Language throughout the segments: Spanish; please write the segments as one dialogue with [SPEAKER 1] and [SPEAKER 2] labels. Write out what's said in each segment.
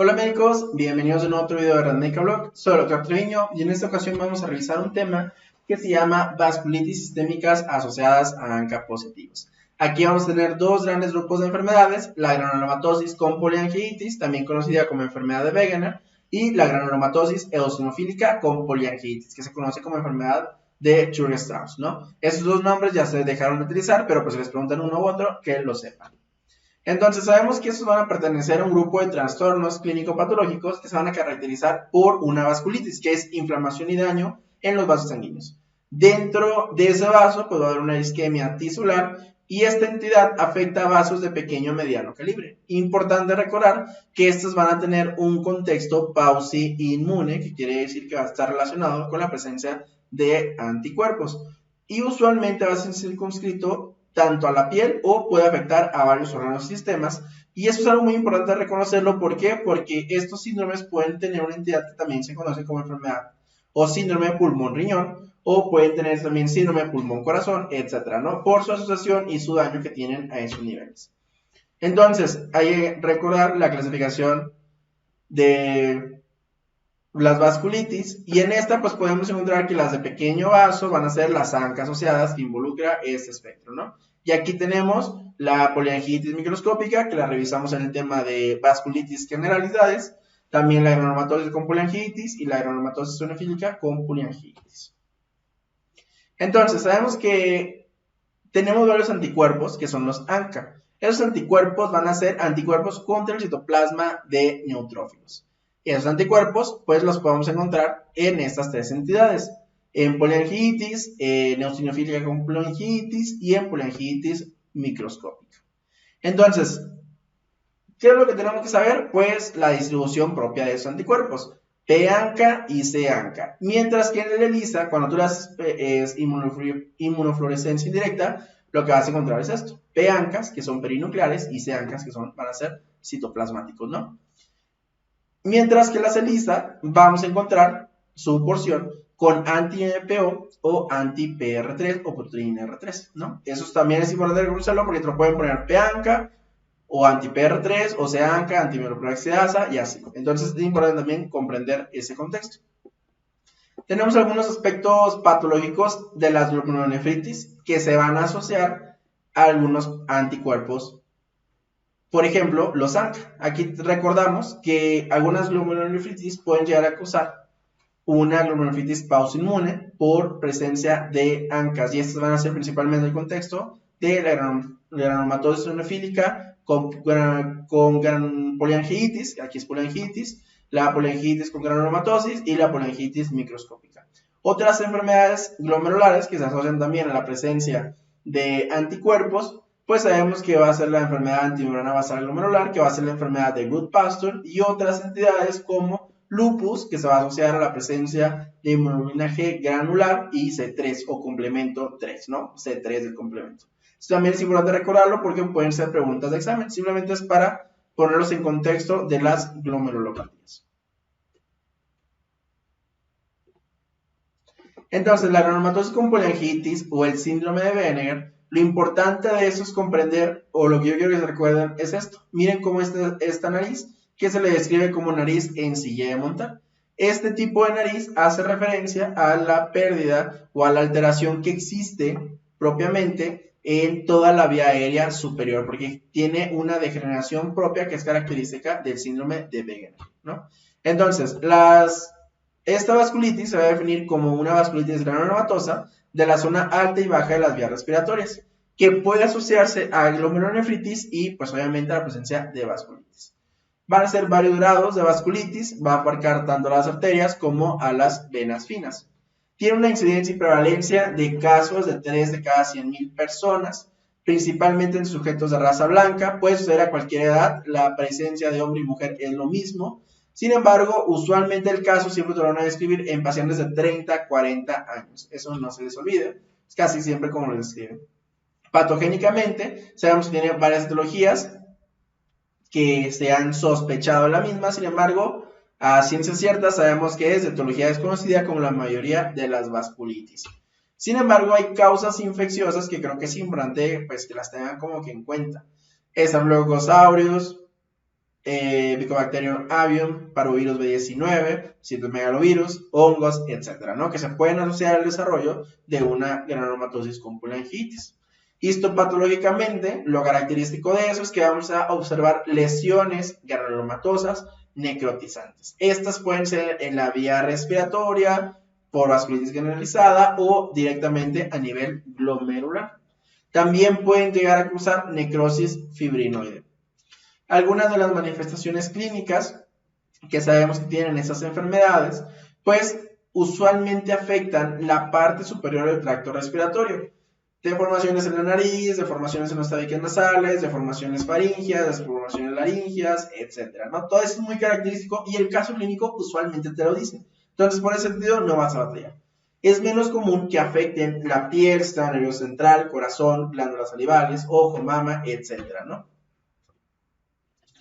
[SPEAKER 1] Hola médicos, bienvenidos a un otro video de Red Médica Blog. Soy el Dr. Treviño y en esta ocasión vamos a revisar un tema que se llama vasculitis sistémicas asociadas a ANCA positivos. Aquí vamos a tener dos grandes grupos de enfermedades, la granulomatosis con poliangiitis, también conocida como enfermedad de Wegener, y la granulomatosis eosinofílica con poliangiitis, que se conoce como enfermedad de Churg-Strauss, ¿no? Esos dos nombres ya se dejaron de utilizar, pero pues si les preguntan uno u otro, que lo sepan. Entonces sabemos que estos van a pertenecer a un grupo de trastornos clínico-patológicos que se van a caracterizar por una vasculitis, que es inflamación y daño en los vasos sanguíneos. Dentro de ese vaso pues va a haber una isquemia tisular y esta entidad afecta a vasos de pequeño a mediano calibre. Importante recordar que estos van a tener un contexto pauci-inmune, que quiere decir que va a estar relacionado con la presencia de anticuerpos. Y usualmente va a ser circunscrito tanto a la piel o puede afectar a varios órganos y sistemas. Y eso es algo muy importante reconocerlo. ¿Por qué? Porque estos síndromes pueden tener una entidad que también se conoce como enfermedad o síndrome de pulmón-riñón, o pueden tener también síndrome de pulmón-corazón, etcétera, ¿no? Por su asociación y su daño que tienen a esos niveles. Entonces, hay que recordar la clasificación de las vasculitis, y en esta pues podemos encontrar que las de pequeño vaso van a ser las ANCA asociadas, que involucra este espectro, ¿no? Y aquí tenemos la poliangitis microscópica, que la revisamos en el tema de vasculitis generalidades, también la granulomatosis con poliangitis y la granulomatosis eosinofílica con poliangitis. Entonces, sabemos que tenemos varios anticuerpos que son los ANCA. Esos anticuerpos van a ser anticuerpos contra el citoplasma de neutrófilos. Y esos anticuerpos, pues los podemos encontrar en estas tres entidades: en poliangitis, en eosinofílica con poliangitis y en poliangitis microscópica. Entonces, ¿qué es lo que tenemos que saber? Pues la distribución propia de esos anticuerpos, P-ANCA y C-ANCA. Mientras que en el ELISA, cuando tú le haces inmunofluorescencia indirecta, lo que vas a encontrar es esto: P-ANCAs, que son perinucleares, y C-ANCAs, que van a ser citoplasmáticos, ¿no? Mientras que la ELISA vamos a encontrar su porción con anti-MPO o anti-PR3 o proteína R3, ¿no? Eso también es importante reconocerlo porque te lo pueden poner P-ANCA o anti-PR3 o C-ANCA, anti-mieloperoxidasa y así. Entonces es importante también comprender ese contexto. Tenemos algunos aspectos patológicos de las glomerulonefritis que se van a asociar a algunos anticuerpos. Por ejemplo, los ANCA. Aquí recordamos que algunas glomerulonefritis pueden llegar a causar una glomerulonefritis pauci-inmune por presencia de ANCAs, y estas van a ser principalmente el contexto de la granulomatosis eosinofílica con poliangiitis, aquí es poliangiitis, la poliangiitis con granulomatosis y la poliangiitis microscópica. Otras enfermedades glomerulares que se asocian también a la presencia de anticuerpos, pues sabemos que va a ser la enfermedad antimembrana basal glomerular, que va a ser la enfermedad de Goodpasture, y otras entidades como lupus, que se va a asociar a la presencia de hemoglobina G granular y C3 o complemento 3, ¿no? C3 del complemento. Esto también es importante recordarlo porque pueden ser preguntas de examen, simplemente es para ponerlos en contexto de las glomerulopatías. Entonces, la granulomatosis con poliangitis o el síndrome de Wegener, lo importante de eso es comprender, o lo que yo quiero que se recuerden es esto. Miren cómo esta nariz, que se le describe como nariz en silla de montar. Este tipo de nariz hace referencia a la pérdida o a la alteración que existe propiamente en toda la vía aérea superior, porque tiene una degeneración propia que es característica del síndrome de Wegener, ¿no? Entonces, esta vasculitis se va a definir como una vasculitis granulomatosa de la zona alta y baja de las vías respiratorias, que puede asociarse a glomerulonefritis y pues obviamente a la presencia de vasculitis. Van a ser varios grados de vasculitis, va a abarcar tanto a las arterias como a las venas finas. Tiene una incidencia y prevalencia de casos de 3 de cada 100,000 personas, principalmente en sujetos de raza blanca. Puede suceder a cualquier edad, la presencia de hombre y mujer es lo mismo. Sin embargo, usualmente el caso siempre te lo van a describir en pacientes de 30 a 40 años. Eso no se les olvide, es casi siempre como lo describen. Patogénicamente, sabemos que tiene varias etiologías que se han sospechado de la misma. Sin embargo, a ciencia cierta sabemos que es de etiología desconocida como la mayoría de las vasculitis. Sin embargo, hay causas infecciosas que creo que es importante pues, que las tengan como que en cuenta. Staphylococcus aureus, Mycobacterium avium, parvovirus B19, citomegalovirus, hongos, etcétera, ¿no? Que se pueden asociar al desarrollo de una granulomatosis con pulangitis. Histopatológicamente, lo característico de eso es que vamos a observar lesiones granulomatosas necrotizantes. Estas pueden ser en la vía respiratoria, por vasculitis generalizada o directamente a nivel glomerular. También pueden llegar a causar necrosis fibrinoide. Algunas de las manifestaciones clínicas que sabemos que tienen esas enfermedades, pues usualmente afectan la parte superior del tracto respiratorio. Deformaciones en la nariz, deformaciones en los tabiques nasales, deformaciones faringias, deformaciones laringias, etc., ¿no? Todo eso es muy característico y el caso clínico usualmente te lo dice. Entonces, por ese sentido, no vas a batallar. Es menos común que afecten la piel, sistema nervioso central, corazón, glándulas salivales, ojo, mama, etc., ¿no?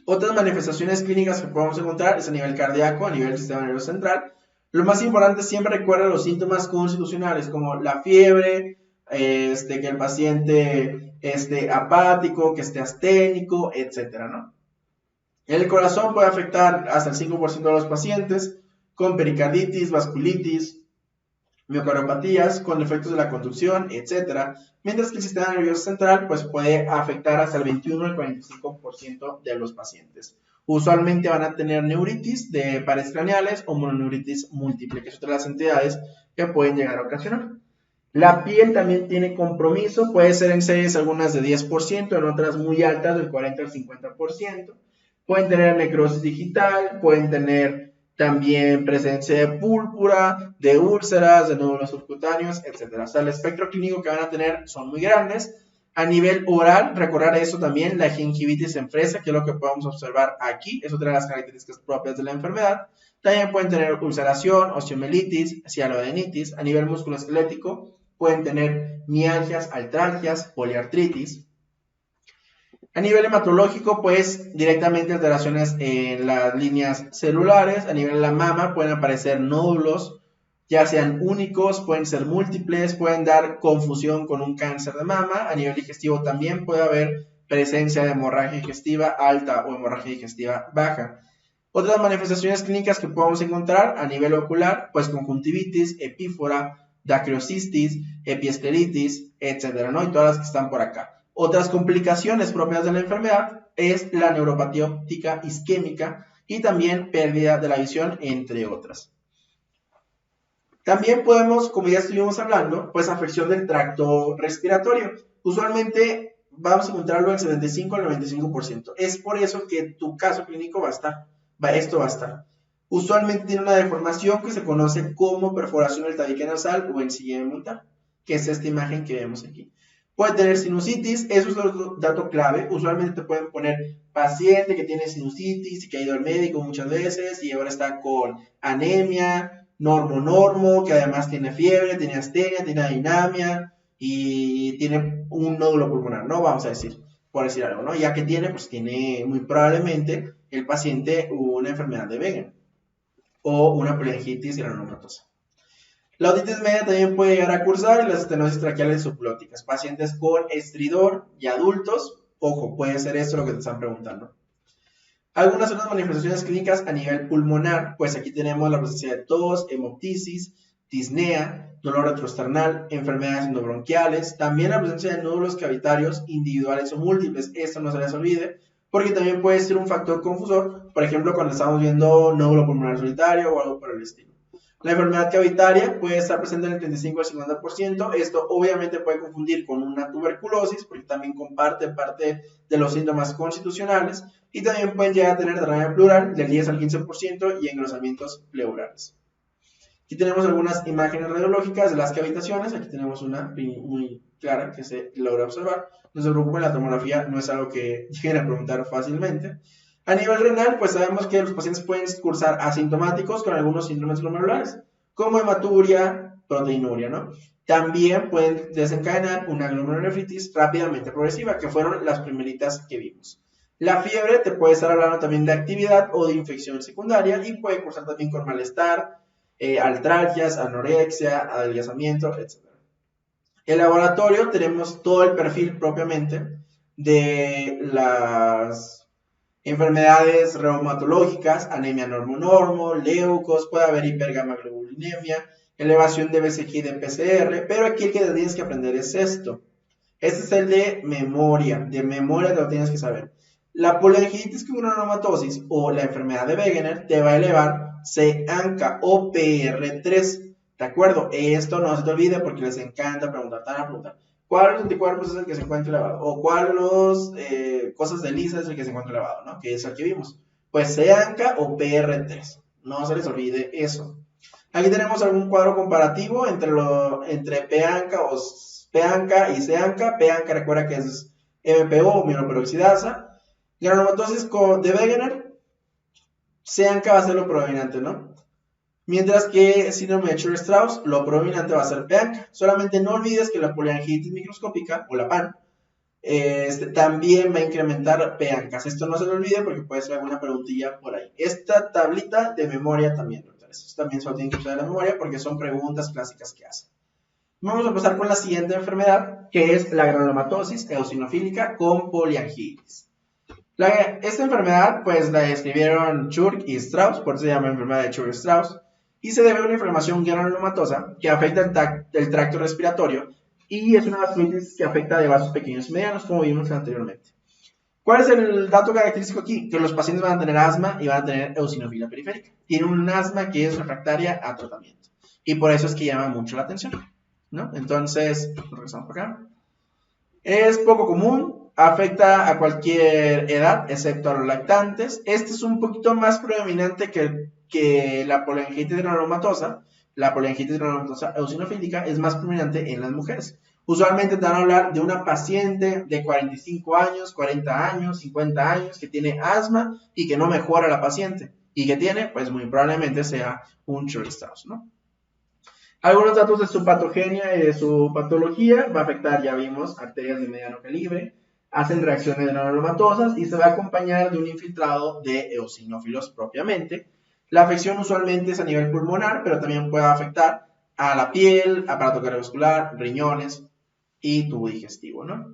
[SPEAKER 1] Otras manifestaciones clínicas que podemos encontrar es a nivel cardíaco, a nivel del sistema nervioso central. Lo más importante siempre recuerda los síntomas constitucionales como la fiebre, que el paciente esté apático, que esté asténico, etcétera, ¿no? El corazón puede afectar hasta el 5% de los pacientes con pericarditis, vasculitis, miocardiopatías, con defectos de la conducción, etcétera, mientras que el sistema nervioso central pues, puede afectar hasta el 21 al 45% de los pacientes. Usualmente van a tener neuritis de paredes craneales o mononeuritis múltiple, que es otra de las entidades que pueden llegar a ocasionar. La piel también tiene compromiso, puede ser en series algunas de 10%, en otras muy altas del 40 al 50%. Pueden tener necrosis digital, pueden tener también presencia de púrpura, de úlceras, de nódulos subcutáneos, etc. O sea, el espectro clínico que van a tener son muy grandes. A nivel oral, recordar eso también, la gingivitis en fresa, que es lo que podemos observar aquí, es otra de las características propias de la enfermedad. También pueden tener ulceración, osteomelitis, cialoadenitis. A nivel musculoesquelético, pueden tener mialgias, artralgias, poliartritis. A nivel hematológico, pues directamente alteraciones en las líneas celulares. A nivel de la mama pueden aparecer nódulos, ya sean únicos, pueden ser múltiples, pueden dar confusión con un cáncer de mama. A nivel digestivo también puede haber presencia de hemorragia digestiva alta o hemorragia digestiva baja. Otras manifestaciones clínicas que podemos encontrar a nivel ocular, pues conjuntivitis, epífora, dacriocistis, epiescleritis, etcétera, ¿no? Y todas las que están por acá. Otras complicaciones propias de la enfermedad es la neuropatía óptica isquémica y también pérdida de la visión, entre otras. También podemos, como ya estuvimos hablando, pues afección del tracto respiratorio. Usualmente vamos a encontrarlo en 75 al 95%. Es por eso que tu caso clínico esto va a estar. Usualmente tiene una deformación que se conoce como perforación del tabique nasal o encía montar, que es esta imagen que vemos aquí. Puede tener sinusitis, eso es otro dato clave. Usualmente te pueden poner paciente que tiene sinusitis y que ha ido al médico muchas veces y ahora está con anemia, normo, que además tiene fiebre, tiene astenia, tiene adinamia y tiene un nódulo pulmonar, ¿no? Vamos a decir, por decir algo, ¿no? Ya que tiene, pues tiene muy probablemente el paciente una enfermedad de Wegener o una polingitis granulomatosa. La otitis media también puede llegar a cursar y las estenosis traqueales subglóticas. Pacientes con estridor y adultos, ojo, puede ser esto lo que te están preguntando. Algunas otras manifestaciones clínicas a nivel pulmonar, pues aquí tenemos la presencia de tos, hemoptisis, disnea, dolor retroesternal, enfermedades endobronquiales, también la presencia de nódulos cavitarios individuales o múltiples. Esto no se les olvide, porque también puede ser un factor confusor, por ejemplo, cuando estamos viendo nódulo pulmonar solitario o algo por el estilo. La enfermedad cavitaria puede estar presente en el 35 al 50%. Esto obviamente puede confundir con una tuberculosis, porque también comparte parte de los síntomas constitucionales, y también pueden llegar a tener derrame pleural del 10 al 15% y engrosamientos pleurales. Aquí tenemos algunas imágenes radiológicas de las cavitaciones. Aquí tenemos una muy clara que se logra observar. No se preocupen, la tomografía no es algo que lleguen a preguntar fácilmente. A nivel renal, pues sabemos que los pacientes pueden cursar asintomáticos con algunos síndromes glomerulares, como hematuria, proteinuria, ¿no? También pueden desencadenar una glomerulonefritis rápidamente progresiva, que fueron las primeritas que vimos. La fiebre te puede estar hablando también de actividad o de infección secundaria y puede cursar también con malestar, artralgias, anorexia, adelgazamiento, etc. En laboratorio tenemos todo el perfil propiamente de las Enfermedades reumatológicas, anemia normo-normo, leucos, puede haber hipergamaglobulinemia, elevación de BCG y de PCR, pero aquí el que tienes que aprender es esto. Este es el de memoria te lo tienes que saber. La poliangiitis con granulomatosis o la enfermedad de Wegener te va a elevar C-ANCA o PR3, ¿de acuerdo? Esto no se te olvide porque les encanta preguntar, ¿cuál de los anticuerpos es el que se encuentra elevado? ¿O cuál de los cosas de Lisa es el que se encuentra elevado, ¿no? Que es el que vimos. Pues C-ANCA o PR3, no se les olvide eso. Aquí tenemos algún cuadro comparativo entre P-ANCA o P-ANCA y C-ANCA. P-ANCA recuerda que es MPO, mieloperoxidasa. Granulomatosis de Wegener, C-ANCA va a ser lo predominante, ¿no? Mientras que síndrome de Church-Strauss, lo predominante va a ser P-ANCA. Solamente no olvides que la poliangitis microscópica, o la PAN, también va a incrementar P-ANCAs. Esto no se lo olvide porque puede ser alguna preguntilla por ahí. Esta tablita de memoria también, entonces, también solo tienen que usar la memoria porque son preguntas clásicas que hacen. Vamos a pasar con la siguiente enfermedad, que es la granulomatosis eosinofílica con poliangitis. Esta enfermedad, pues la describieron Church y Strauss, por eso se llama enfermedad de Church-Strauss, y se debe a una inflamación granulomatosa que afecta el tracto respiratorio y es una vasculitis que afecta de vasos pequeños y medianos, como vimos anteriormente. ¿Cuál es el dato característico aquí? Que los pacientes van a tener asma y van a tener eosinofilia periférica. Tienen un asma que es refractaria a tratamiento y por eso es que llama mucho la atención, ¿no? Entonces, regresamos por acá. Es poco común, afecta a cualquier edad, excepto a los lactantes. Este es un poquito más predominante que la poliangitis granulomatosa. La poliangitis granulomatosa eosinofílica es más predominante en las mujeres. Usualmente te van a hablar de una paciente de 45 años, 40 años, 50 años, que tiene asma y que no mejora la paciente. Y que tiene, pues muy probablemente sea un Church-Strauss, ¿no? Algunos datos de su patogenia y de su patología va a afectar, ya vimos, arterias de mediano calibre, hacen reacciones granulomatosas y se va a acompañar de un infiltrado de eosinófilos propiamente. La afección usualmente es a nivel pulmonar, pero también puede afectar a la piel, aparato cardiovascular, riñones y tubo digestivo, ¿no?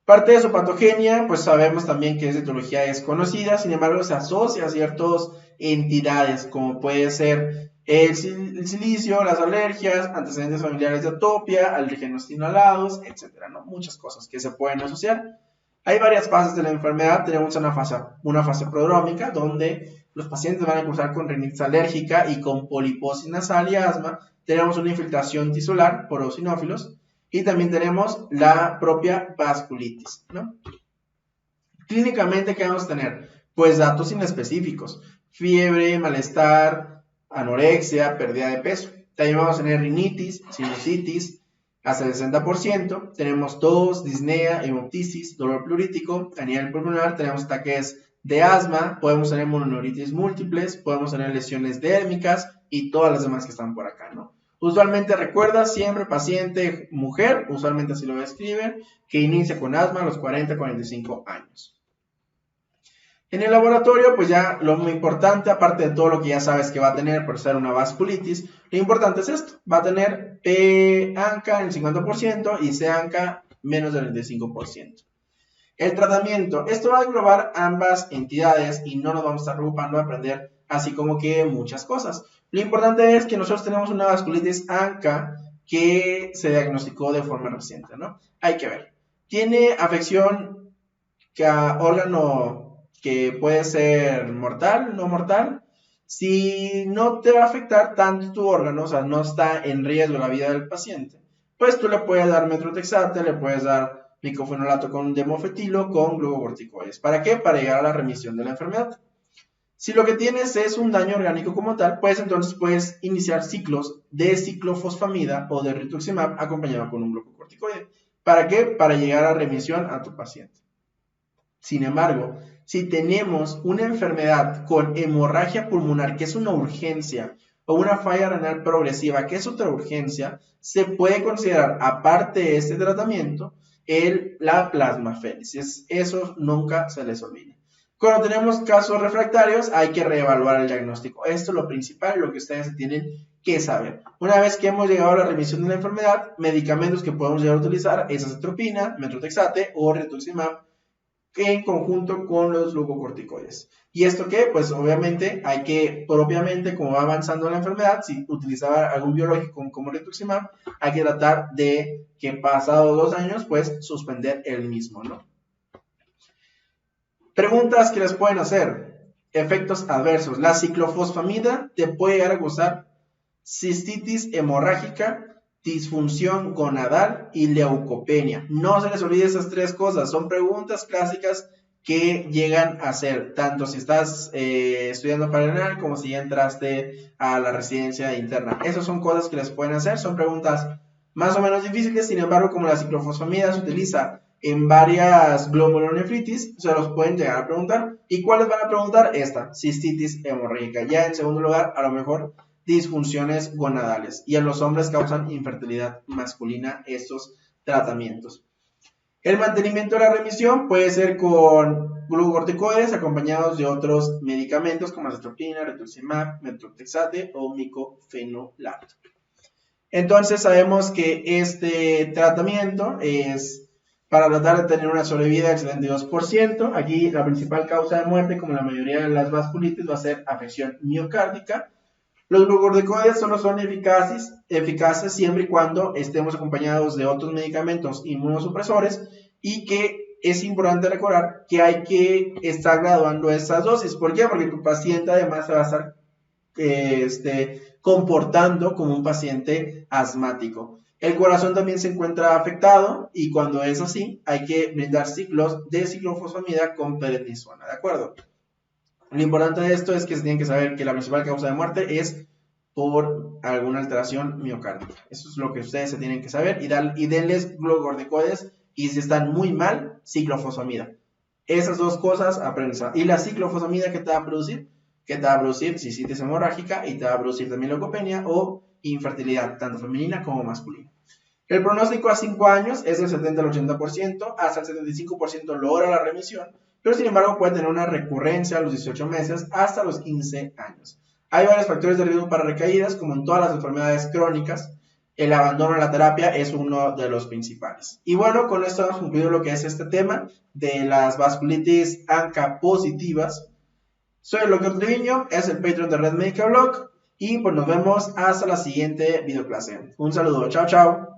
[SPEAKER 1] Parte de su patogenia, pues sabemos también que esa etiología es conocida, sin embargo se asocia a ciertas entidades, como puede ser el silicio, las alergias, antecedentes familiares de atopia, alérgenos inhalados, etcétera, ¿no? Muchas cosas que se pueden asociar. Hay varias fases de la enfermedad. Tenemos una fase prodrómica, donde los pacientes van a cursar con rinitis alérgica y con poliposis nasal y asma. Tenemos una infiltración tisular por eosinófilos y también tenemos la propia vasculitis, ¿no? Clínicamente, ¿qué vamos a tener? Pues datos inespecíficos: fiebre, malestar, anorexia, pérdida de peso. También vamos a tener rinitis, sinusitis, hasta el 60%. Tenemos tos, disnea, hemoptisis, dolor plurítico. A nivel pulmonar tenemos ataques de asma, podemos tener mononeuritis múltiples, podemos tener lesiones dérmicas y todas las demás que están por acá, ¿no? Usualmente recuerda siempre paciente mujer, usualmente así lo describen, que inicia con asma a los 40-45 años. En el laboratorio, pues ya lo muy importante, aparte de todo lo que ya sabes que va a tener por ser una vasculitis, lo importante es esto: va a tener P-ANCA en el 50% y C-ANCA menos del 25%. El tratamiento, esto va a englobar ambas entidades y no nos vamos a estar preocupando de aprender así como que muchas cosas. Lo importante es que nosotros tenemos una vasculitis ANCA que se diagnosticó de forma reciente, ¿no? Hay que ver. Tiene afección a órgano que puede ser mortal, no mortal. Si no te va a afectar tanto tu órgano, o sea, no está en riesgo la vida del paciente, pues tú le puedes dar metrotexate, le puedes dar micofenolato con demofetilo con glucocorticoides. ¿Para qué? Para llegar a la remisión de la enfermedad. Si lo que tienes es un daño orgánico como tal, pues entonces puedes iniciar ciclos de ciclofosfamida o de rituximab acompañado con un glucocorticoide. ¿Para qué? Para llegar a remisión a tu paciente. Sin embargo, si tenemos una enfermedad con hemorragia pulmonar, que es una urgencia, o una falla renal progresiva, que es otra urgencia, se puede considerar, aparte de este tratamiento, la plasmaféresis. Eso nunca se les olvide. Cuando tenemos casos refractarios, hay que reevaluar el diagnóstico. Esto es lo principal, lo que ustedes tienen que saber. Una vez que hemos llegado a la remisión de la enfermedad, medicamentos que podemos llegar a utilizar es azatropina, metrotexate o rituximab, en conjunto con los glucocorticoides. ¿Y esto qué? Pues obviamente hay que, propiamente, como va avanzando la enfermedad, si utilizaba algún biológico como rituximab, hay que tratar de que pasados 2 años, pues suspender el mismo, ¿no? Preguntas que les pueden hacer. Efectos adversos. La ciclofosfamida te puede llegar a causar cistitis hemorrágica, disfunción gonadal y leucopenia. No se les olvide esas 3 cosas. Son preguntas clásicas que llegan a ser, tanto si estás estudiando para renal como si ya entraste a la residencia interna. Esas son cosas que les pueden hacer. Son preguntas más o menos difíciles. Sin embargo, como la ciclofosfamida se utiliza en varias glomulonefritis, se los pueden llegar a preguntar. ¿Y cuáles van a preguntar? Esta, cistitis hemorrágica. Ya en segundo lugar, a lo mejor disfunciones gonadales. Y en los hombres causan infertilidad masculina estos tratamientos. El mantenimiento de la remisión puede ser con glucocorticoides acompañados de otros medicamentos como azathioprina, rituximab, methotrexate o micofenolato. Entonces sabemos que este tratamiento es para tratar de tener una sobrevida del 72%. Aquí la principal causa de muerte, como la mayoría de las vasculitis, va a ser afección miocárdica. Los glucocorticoides solo son eficaces siempre y cuando estemos acompañados de otros medicamentos inmunosupresores, y que es importante recordar que hay que estar graduando estas dosis. ¿Por qué? Porque tu paciente además se va a estar comportando como un paciente asmático. El corazón también se encuentra afectado y cuando es así hay que brindar ciclos de ciclofosfamida con prednisona, ¿de acuerdo? Lo importante de esto es que se tienen que saber que la principal causa de muerte es por alguna alteración miocárdica. Eso es lo que ustedes se tienen que saber, y denles glucocorticoides, y si están muy mal, ciclofosfamida. Esas 2 cosas aprendan. Y la ciclofosfamida, ¿qué te va a producir? Que te va a producir cistitis hemorrágica y te va a producir también leucopenia o infertilidad, tanto femenina como masculina. El pronóstico a 5 años es del 70 al 80%, hasta el 75% logra la remisión, pero sin embargo puede tener una recurrencia a los 18 meses hasta los 15 años. Hay varios factores de riesgo para recaídas, como en todas las enfermedades crónicas. El abandono de la terapia es uno de los principales. Y bueno, con esto hemos concluido lo que es este tema de las vasculitis ANCA positivas. Soy el Dr. Treviño, es el Patreon de Red Medical Blog, y pues nos vemos hasta la siguiente videoclase. Un saludo, chao, chao.